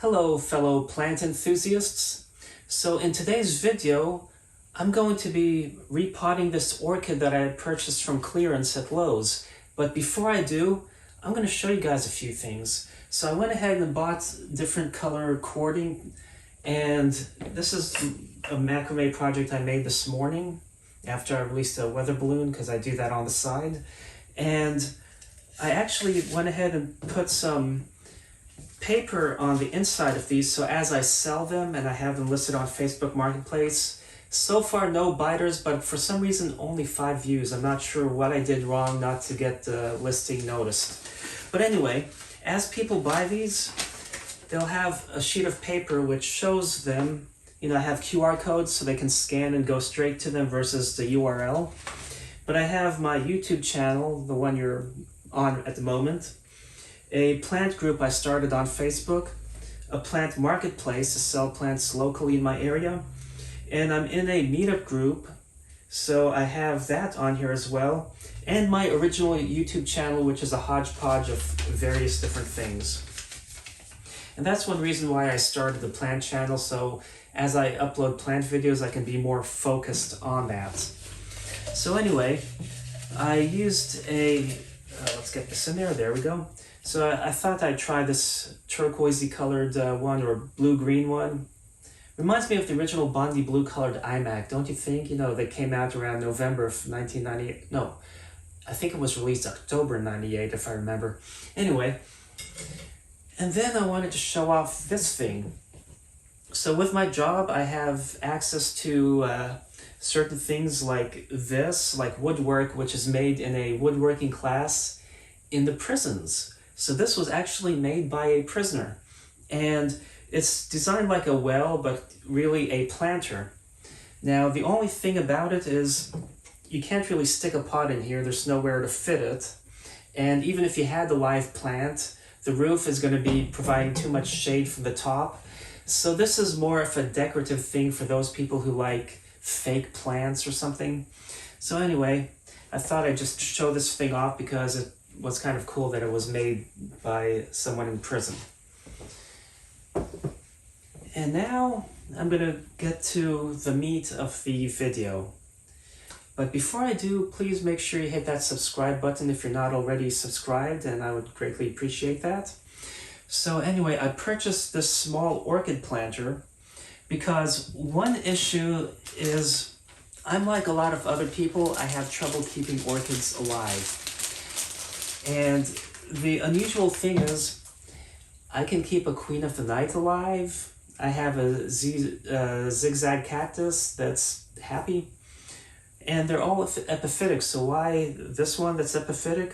Hello fellow plant enthusiasts. So in today's video, I'm going to be repotting this orchid that I purchased from clearance at Lowe's. But before I do, I'm going to show you guys a few things. So I went ahead and bought different color cording, and this is a macrame project I made this morning after I released a weather balloon, because I do that on the side. And I actually went ahead and put some paper on the inside of these, so as I sell them, and I have them listed on Facebook Marketplace, so far no biters, but for some reason only 5 views. I'm not sure what I did wrong not to get the listing noticed. But anyway, as people buy these, they'll have a sheet of paper which shows them, I have QR codes so they can scan and go straight to them versus the URL. But I have my YouTube channel, the one you're on at the moment, a plant group I started on Facebook, a plant marketplace to sell plants locally in my area, and I'm in a meetup group, so I have that on here as well, and my original YouTube channel, which is a hodgepodge of various different things. And that's one reason why I started the plant channel, so as I upload plant videos, I can be more focused on that. So anyway, I used let's get this in there we go. So I thought I'd try this turquoisey colored one, or blue-green one. Reminds me of the original Bondi blue colored iMac, don't you think? They came out around November of 1998. No, I think it was released October 98, if I remember. Anyway, and then I wanted to show off this thing. So with my job, I have access to certain things like this, like woodwork, which is made in a woodworking class in the prisons. So this was actually made by a prisoner, and it's designed like a well, but really a planter. Now, the only thing about it is you can't really stick a pot in here. There's nowhere to fit it. And even if you had the live plant, the roof is going to be providing too much shade from the top. So this is more of a decorative thing for those people who like fake plants or something. So anyway, I thought I'd just show this thing off because it was kind of cool that it was made by someone in prison. And now I'm gonna get to the meat of the video. But before I do, please make sure you hit that subscribe button if you're not already subscribed, and I would greatly appreciate that. So anyway, I purchased this small orchid planter because one issue is, I'm like a lot of other people, I have trouble keeping orchids alive. And the unusual thing is, I can keep a Queen of the Night alive. I have a zigzag cactus that's happy. And they're all epiphytic, so why this one that's epiphytic,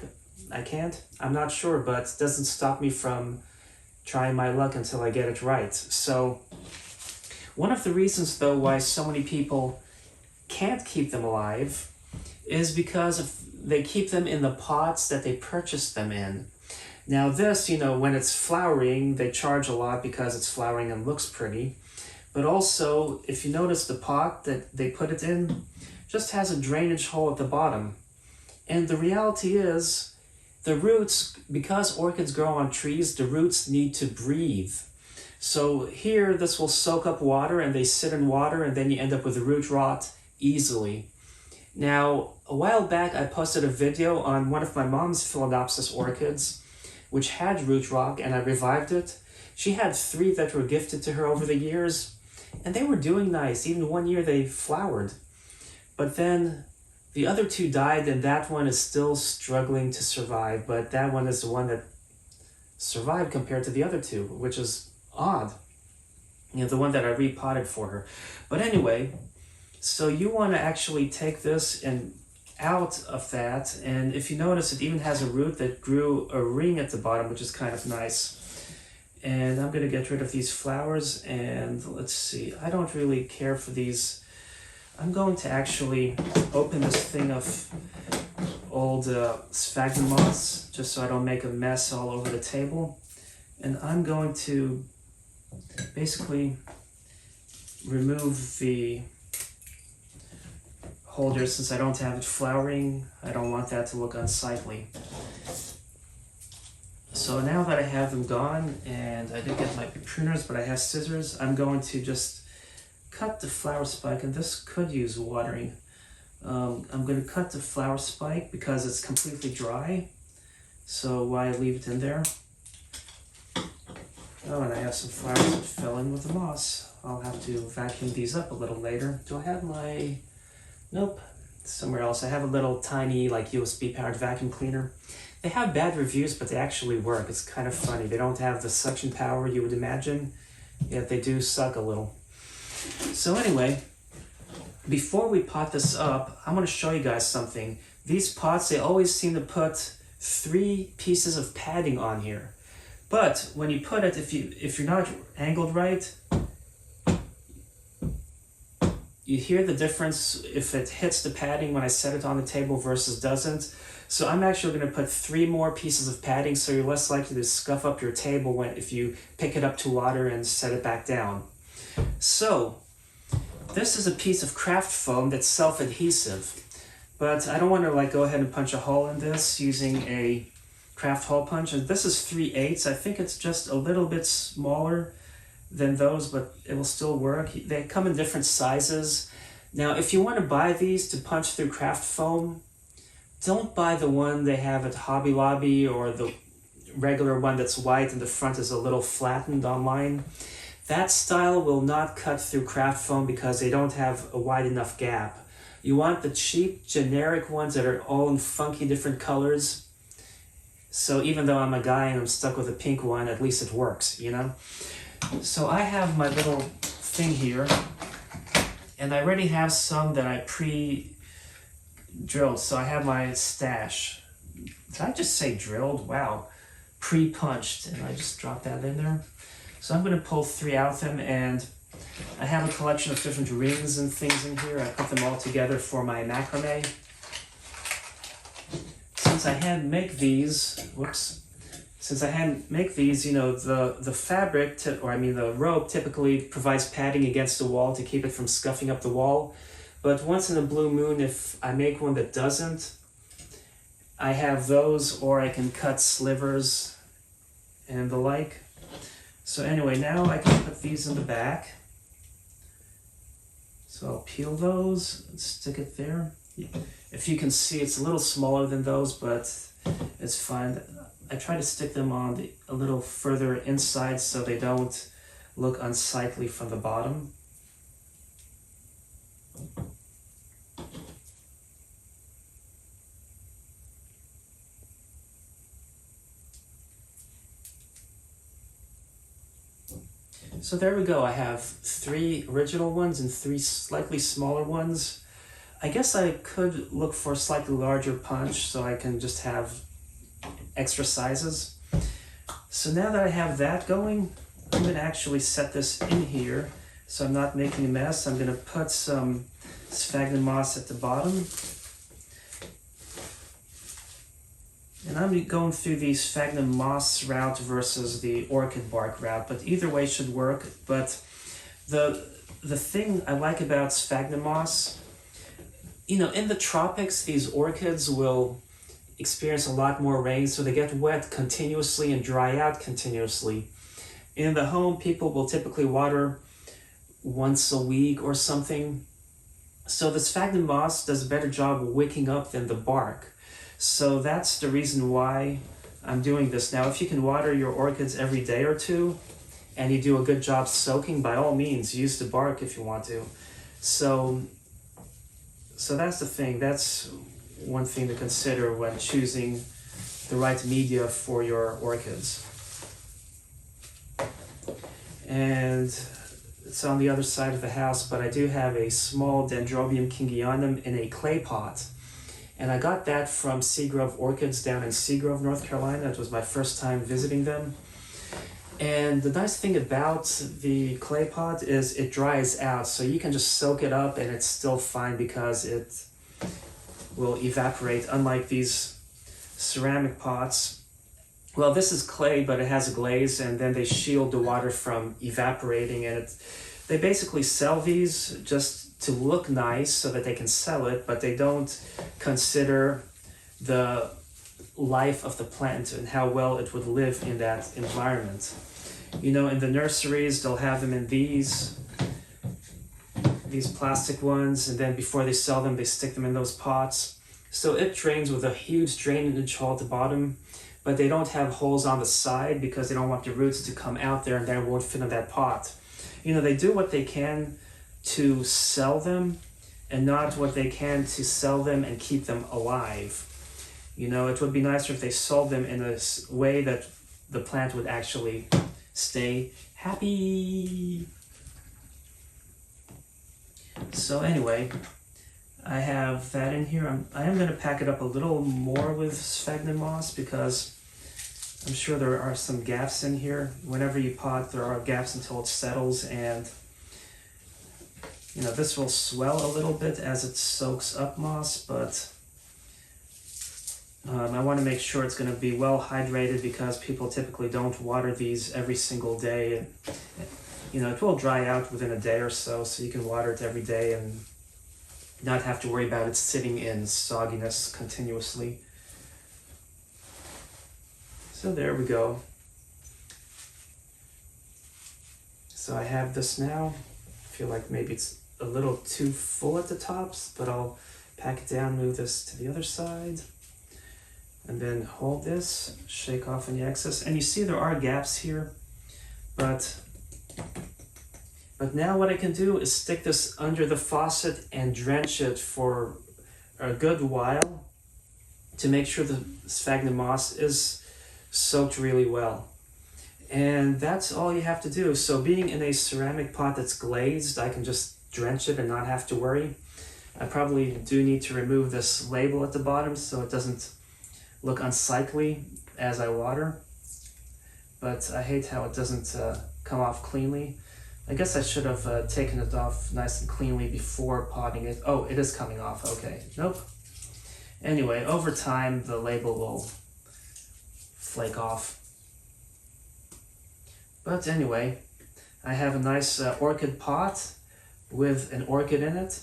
I can't? I'm not sure, but it doesn't stop me from trying my luck until I get it right. So, one of the reasons though why so many people can't keep them alive is because they keep them in the pots that they purchased them in. Now this, when it's flowering, they charge a lot because it's flowering and looks pretty. But also, if you notice, the pot that they put it in just has a drainage hole at the bottom. And the reality is, the roots, because orchids grow on trees, the roots need to breathe. So here, this will soak up water, and they sit in water, and then you end up with root rot easily. Now, a while back, I posted a video on one of my mom's Phalaenopsis orchids, which had root rot, and I revived it. She had 3 that were gifted to her over the years, and they were doing nice. Even one year they flowered. But then the other 2 died, and that one is still struggling to survive, but that one is the one that survived compared to the other 2, which is odd. The one that I repotted for her. But anyway, so you want to actually take this and out of that, and if you notice, it even has a root that grew a ring at the bottom, which is kind of nice. And I'm going to get rid of these flowers, and let's see, I don't really care for these. I'm going to actually open this thing of old sphagnum moss, just so I don't make a mess all over the table. And I'm going to basically remove the holder since I don't have it flowering. I don't want that to look unsightly. So now that I have them gone, and I did get my pruners, but I have scissors, I'm going to just cut the flower spike, and this could use watering. I'm going to cut the flower spike because it's completely dry, so why leave it in there? Oh, and I have some flowers that fell in with the moss. I'll have to vacuum these up a little later. Do I have my... Nope, somewhere else. I have a little tiny like USB powered vacuum cleaner. They have bad reviews, but they actually work. It's kind of funny. They don't have the suction power you would imagine, yet they do suck a little. So anyway, before we pot this up, I want to show you guys something. These pots, they always seem to put 3 pieces of padding on here. But when you put it, if you're not angled right, you hear the difference if it hits the padding when I set it on the table versus doesn't. So I'm actually going to put 3 more pieces of padding so you're less likely to scuff up your table if you pick it up to water and set it back down. So this is a piece of craft foam that's self-adhesive, but I don't want to go ahead and punch a hole in this using a craft hole punch. And this is 3/8. I think it's just a little bit smaller than those, but it will still work. They come in different sizes. Now, if you want to buy these to punch through craft foam, don't buy the one they have at Hobby Lobby or the regular one that's white and the front is a little flattened online. That style will not cut through craft foam because they don't have a wide enough gap. You want the cheap, generic ones that are all in funky different colors. So even though I'm a guy and I'm stuck with a pink one, at least it works, you know? So I have my little thing here, and I already have some that I pre-drilled. So I have my stash. Did I just say drilled? Wow. Pre-punched, and I just dropped that in there. So I'm going to pull 3 out of them, and I have a collection of different rings and things in here. I put them all together for my macrame. Since I hand make these, you know, the fabric, the rope typically provides padding against the wall to keep it from scuffing up the wall. But once in a blue moon, if I make one that doesn't, I have those, or I can cut slivers and the like. So anyway, now I can put these in the back. So I'll peel those and stick it there. If you can see, it's a little smaller than those, but it's fine. I try to stick them on a little further inside so they don't look unsightly from the bottom. So there we go. I have 3 original ones and 3 slightly smaller ones. I guess I could look for a slightly larger punch so I can just have extra sizes. So now that I have that going, I'm going to actually set this in here so I'm not making a mess. I'm going to put some sphagnum moss at the bottom. And I'm going through the sphagnum moss route versus the orchid bark route, but either way should work. But the thing I like about sphagnum moss, you know, in the tropics, these orchids will experience a lot more rain, so they get wet continuously and dry out continuously. In the home, people will typically water once a week or something. So the sphagnum moss does a better job of wicking up than the bark. So that's the reason why I'm doing this. Now, if you can water your orchids every day or two, and you do a good job soaking, by all means, use the bark if you want to. So that's the thing. That's one thing to consider when choosing the right media for your orchids. And it's on the other side of the house, but I do have a small Dendrobium kingianum in a clay pot. And I got that from Seagrove Orchids down in Seagrove, North Carolina. It was my first time visiting them. And the nice thing about the clay pot is it dries out, so you can just soak it up and it's still fine because it will evaporate, unlike these ceramic pots. Well, this is clay, but it has a glaze, and then they shield the water from evaporating, and they basically sell these just to look nice so that they can sell it, but they don't consider the life of the plant and how well it would live in that environment. You know, in the nurseries, they'll have them in these plastic ones, and then before they sell them, they stick them in those pots. So it drains with a huge drainage hole at the bottom, but they don't have holes on the side because they don't want the roots to come out there and then it won't fit in that pot. You know, they do what they can to sell them and not what they can to sell them and keep them alive. You know, it would be nicer if they sold them in a way that the plant would actually stay happy. So anyway, I have that in here. I am going to pack it up a little more with sphagnum moss because I'm sure there are some gaps in here. Whenever you pot, there are gaps until it settles, and you know, this will swell a little bit as it soaks up moss, but I want to make sure it's going to be well hydrated because people typically don't water these every single day. And, you know, it will dry out within a day or so, so you can water it every day and not have to worry about it sitting in sogginess continuously. So there we go. So I have this now. I feel like maybe it's a little too full at the tops, but I'll pack it down, move this to the other side, and then hold this, shake off any excess. And you see there are gaps here, but now what I can do is stick this under the faucet and drench it for a good while to make sure the sphagnum moss is soaked really well. And that's all you have to do. So being in a ceramic pot that's glazed, I can just drench it and not have to worry. I probably do need to remove this label at the bottom so it doesn't look unsightly as I water, but I hate how it doesn't come off cleanly. I guess I should have taken it off nice and cleanly before potting it. Oh, it is coming off, okay. Nope. Anyway, over time the label will flake off. But anyway, I have a nice orchid pot with an orchid in it,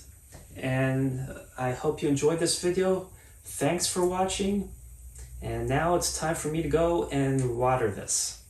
and I hope you enjoyed this video. Thanks for watching, and now it's time for me to go and water this.